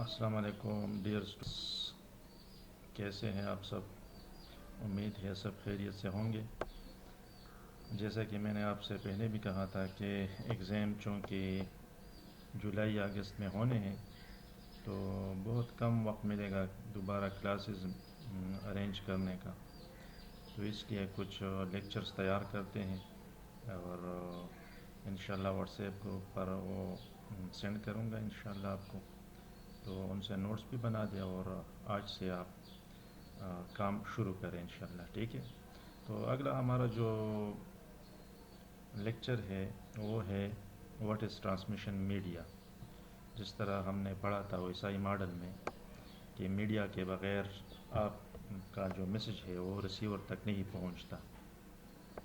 السلام علیکم dear students, کیسے ہیں آپ سب؟ امید ہے سب خیریت سے ہوں گے۔ جیسا کہ میں نے آپ سے پہلے بھی کہا تھا کہ ایگزام چونکہ جولائی اگست میں ہونے ہیں تو بہت کم وقت ملے گا دوبارہ کلاسز ارینج کرنے کا، تو اس لیے کچھ لیکچرز تیار کرتے ہیں اور انشاءاللہ واٹس ایپ گروپ پر وہ سینڈ کروں گا انشاءاللہ آپ کو، تو ان سے نوٹس بھی بنا دیں اور آج سے آپ کام شروع کریں انشاءاللہ، ٹھیک ہے؟ تو اگلا ہمارا جو لیکچر ہے وہ ہے واٹ از ٹرانسمیشن میڈیا۔ جس طرح ہم نے پڑھا تھا ویسائی ماڈل میں کہ میڈیا کے بغیر آپ کا جو میسج ہے وہ ریسیور تک نہیں پہنچتا،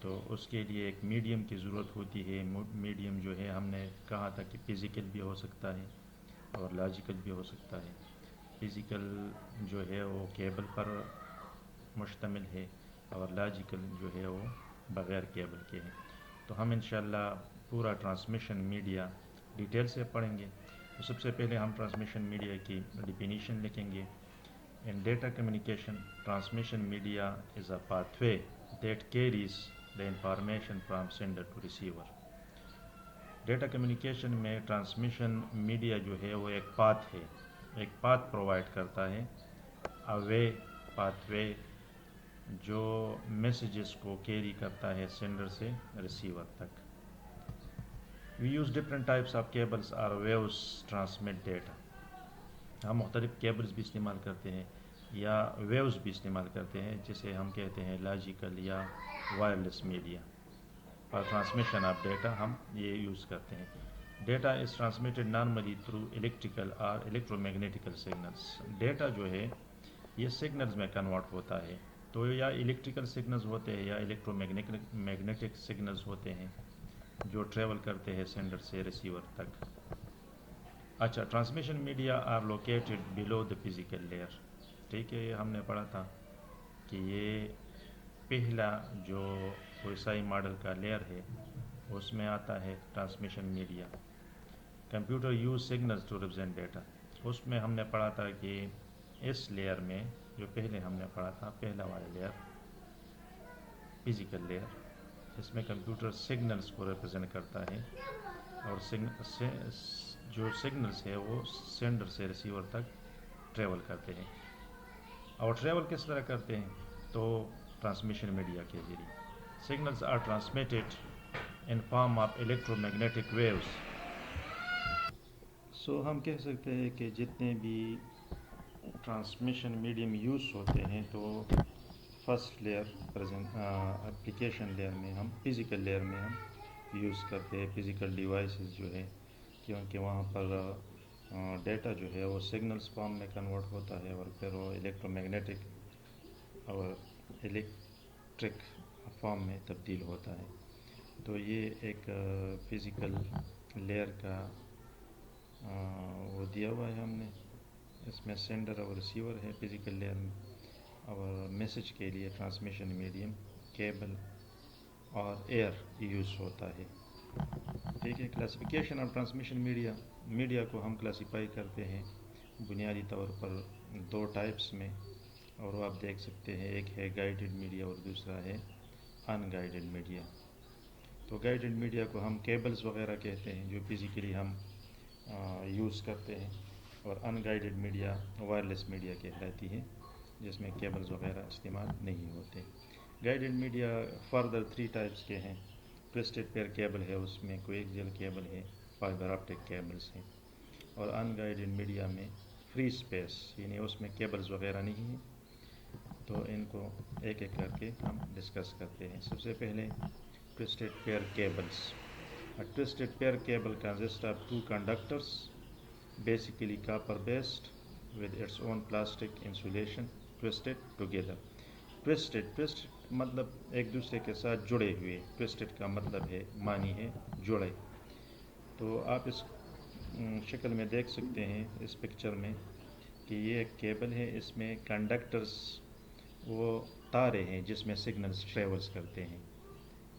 تو اس کے لیے ایک میڈیم کی ضرورت ہوتی ہے۔ میڈیم جو ہے ہم نے کہا تھا کہ فزیکل بھی ہو سکتا ہے اور لاجیکل بھی ہو سکتا ہے۔ فزیکل جو ہے وہ کیبل پر مشتمل ہے اور لاجیکل جو ہے وہ بغیر کیبل کے ہے۔ تو ہم انشاءاللہ پورا ٹرانسمیشن میڈیا ڈیٹیل سے پڑھیں گے۔ تو سب سے پہلے ہم ٹرانسمیشن میڈیا کی ڈیفینیشن لکھیں گے۔ In data communication, transmission media is a pathway that carries the information from sender to receiver۔ Data communication میں ٹرانسمیشن میڈیا جو ہے وہ ایک پاتھ ہے، ایک پاتھ پرووائڈ کرتا ہے، وے، پاتھ وے جو میسیجز کو کیری کرتا ہے سینڈر سے ریسیور تک۔ We use different types of cables اور ویوز ٹرانسمٹ ڈیٹا۔ ہم مختلف کیبلز بھی استعمال کرتے ہیں یا ویوز بھی استعمال کرتے ہیں، جسے ہم کہتے ہیں لاجیکل یا وائرلیس میڈیا۔ اور ٹرانسمیشن آف ڈیٹا ہم یہ یوز کرتے ہیں۔ Data is transmitted normally through electrical اور الیکٹرو میگنیٹیکل سگنلز۔ ڈیٹا جو ہے یہ سگنلز میں کنورٹ ہوتا ہے، تو یا الیکٹریکل سگنلز ہوتے ہیں یا الیکٹرو میگنیٹک سگنلز ہوتے ہیں جو ٹریول کرتے ہیں سینڈر سے ریسیور تک۔ اچھا، transmission media are located below the physical layer. ٹھیک ہے، یہ ہم نے پڑھا تھا کہ یہ پہلا جو ویسائی ماڈل کا لیئر ہے اس میں آتا ہے transmission media. Computer use signals to represent data. اس میں ہم نے پڑھا تھا کہ اس لیئر میں جو پہلے ہم نے پڑھا تھا، پہلا والا لیئر فزیکل لیئر، اس میں کمپیوٹر سگنلز کو ریپرزینٹ کرتا ہے اور جو سگنلز ہے وہ سینڈر سے ریسیور تک ٹریول کرتے ہیں، اور ٹریول کس طرح کرتے ہیں؟ تو ٹرانسمیشن میڈیا کے ذریعے۔ Signals are transmitted in form of electromagnetic waves. So ہم کہہ سکتے ہیں کہ جتنے بھی ٹرانسمیشن میڈیم یوز ہوتے ہیں تو فرسٹ لیئر اپلیکیشن لیئر میں ہم فزیکل لیئر میں ہم یوز کرتے ہیں، فزیکل ڈیوائسز جو ہے، کیونکہ وہاں پر ڈیٹا جو ہے وہ سگنلز فارم میں کنورٹ ہوتا ہے اور پھر وہ الیکٹرو میگنیٹک اور الیکٹرک فارم میں تبدیل ہوتا ہے۔ تو یہ ایک فزیکل لیئر کا وہ دیا ہوا ہے ہم نے، اس میں سینڈر اور ریسیور ہے فزیکل لیئر میں، اور میسج کے لیے ٹرانسمیشن میڈیم کیبل اور ایئر یوز ہوتا ہے۔ ٹھیک ہے، classification of transmission media. Media کو ہم کلاسیفائی کرتے ہیں بنیادی طور پر دو ٹائپس میں، اور وہ آپ دیکھ سکتے ہیں، ایک ہے گائیڈڈ میڈیا اور دوسرا ہے ان گائیڈڈ میڈیا۔ تو گائیڈڈ میڈیا کو ہم کیبلز وغیرہ کہتے ہیں جو فزیکلی ہم یوز کرتے ہیں، اور ان گائیڈڈ میڈیا وائرلیس میڈیا کہلاتی ہے جس میں کیبلز وغیرہ استعمال نہیں ہوتے۔ گائیڈڈ میڈیا فردر 3 ٹائپس کے ہیں۔ ٹویسٹڈ پیئر کیبل ہے، اس میں کویکسیل کیبل ہے، فائبر آپٹک کیبلز ہیں، اور ان گائیڈڈ میڈیا میں فری اسپیس، یعنی اس میں کیبلز وغیرہ نہیں ہیں۔ تو ان کو ایک ایک کر کے ہم ڈسکس کرتے ہیں۔ سب سے پہلے twisted pair cables. A twisted pair cable consists of 2 conductors, basically copper based, with its own plastic insulation twisted together۔ Twisted مطلب ایک دوسرے کے ساتھ جڑے ہوئے، twisted کا مطلب ہے، معنی ہے جڑے۔ تو آپ اس شکل میں دیکھ سکتے ہیں اس پکچر میں کہ یہ ایک کیبل ہے، اس میں کنڈکٹرز وہ تارے ہیں جس میں سگنلز ٹریولز کرتے ہیں،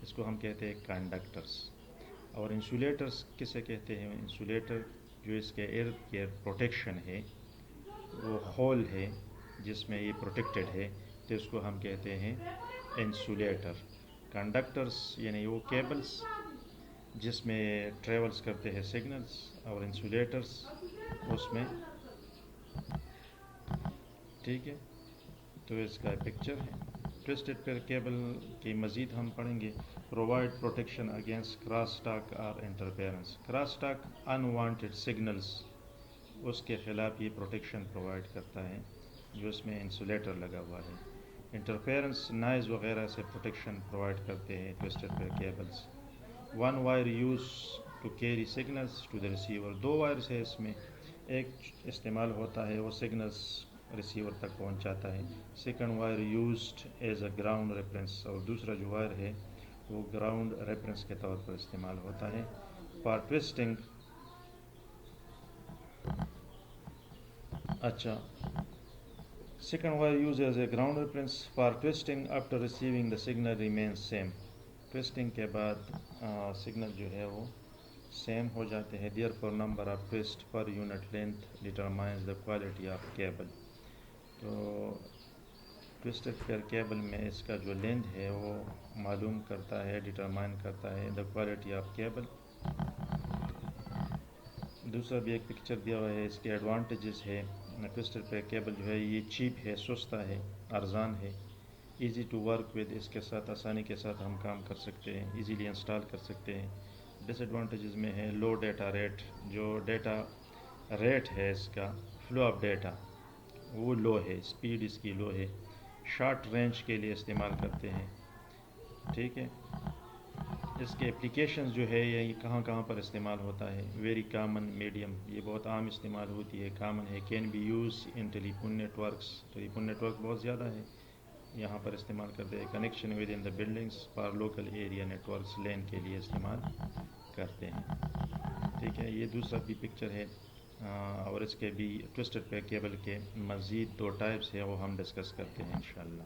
اس کو ہم کہتے ہیں کنڈکٹرز۔ اور انسولیٹرز کسے کہتے ہیں؟ انسولیٹر جو اس کے ارد گرد پروٹیکشن ہے، وہ ہول ہے جس میں یہ پروٹیکٹڈ ہے تو اس کو ہم کہتے ہیں انسولیٹر. کنڈکٹرس یعنی وہ کیبلس جس میں ٹریولس کرتے ہیں سگنلس، اور انسولیٹرس اس میں. ٹھیک ہے، تو اس کا پکچر ہے. ٹوسٹڈ پیئر کیبل کی مزید ہم پڑھیں گے. Provide protection against cross talk اور interference. Cross talk unwanted signals, اس کے خلاف یہ پروٹیکشن پرووائڈ کرتا ہے جو اس میں انسولیٹر لگا ہوا ہے. انٹرفیئرنس نائز وغیرہ سے پروٹیکشن پرووائڈ کرتے ہیں twisted pair cables. One wire use to carry signals to the receiver. دو وائرس ہے اس میں، ایک استعمال ہوتا ہے وہ سگنلس ریسیور تک پہنچاتا ہے. Second wire used as a ground reference, اور دوسرا جو وائر ہے وہ گراؤنڈ ریفرنس کے طور پر استعمال ہوتا ہے. فار ٹوسٹنگ، اچھا، second wire use as a ground reference for ٹوسٹنگ after receiving the signal remains same. ٹوسٹنگ کے بعد سگنل جو ہے وہ سیم ہو جاتے ہیں. There for number of twist per unit length determines the quality of cable. تو ٹوسٹڈ پیئر کیبل میں اس کا جو لینتھ ہے وہ معلوم کرتا ہے، ڈیٹرمائن کرتا ہے دا کوالٹی آف کیبل. دوسرا بھی ایک پکچر دیا ہوا ہے، اس کے ایڈوانٹیجز ہے. ٹوسٹڈ پیئر کیبل جو ہے یہ چیپ ہے، سستا ہے، ارزان ہے. ایزی ٹو ورک ود، اس کے ساتھ آسانی کے ساتھ ہم کام کر سکتے ہیں، ایزیلی انسٹال کر سکتے ہیں. ڈس ایڈوانٹیجز میں ہے لو ڈیٹا ریٹ. جو ڈیٹا ریٹ ہے اس کا، فلو آف ڈیٹا، وہ لو ہے، اسپیڈ اس کی لو ہے. شارٹ رینج کے لیے استعمال کرتے ہیں. ٹھیک ہے، اس کے اپلیکیشنز جو ہے یہ کہاں کہاں پر استعمال ہوتا ہے. ویری کامن میڈیم، یہ بہت عام استعمال ہوتی ہے، کامن ہے. Can be use in telephone networks. Telephone network بہت زیادہ ہے، یہاں پر استعمال کرتے ہیں. Connection within the buildings for local area networks, LAN کے لیے استعمال کرتے ہیں. ٹھیک ہے، یہ دوسرا بھی پکچر ہے. اور اس کے بھی ٹوسٹڈ پیئر کیبل کے مزید 2 ٹائپس ہیں، وہ ہم ڈسکس کرتے ہیں انشاءاللہ.